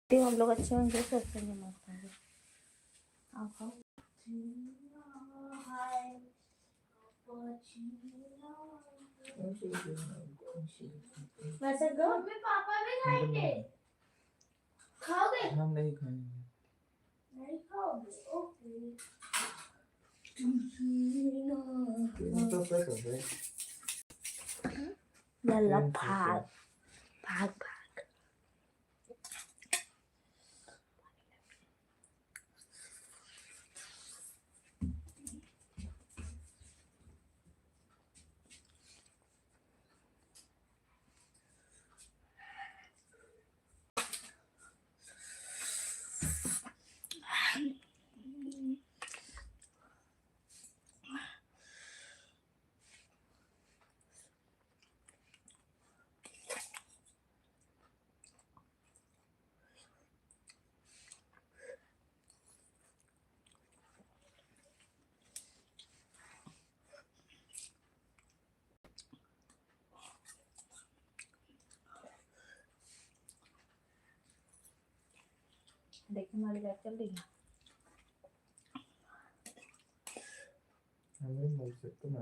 हम लोग अच्छे होंगे सोचते हैं मस्त होंगे। आप खाओ। वैसे मम्मी पापा भी खाएंगे। खाओगे? हम नहीं खाएंगे। नहीं खाओगे? ओके। तो कैसे है? लल्ला भाग भाग भाग। देखिए हमारी लाइट चल रही है। हमें बोल सकते ना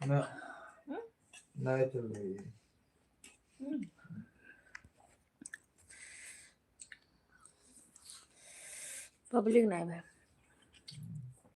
ना नहीं चल रही है। पब्लिक नहीं है।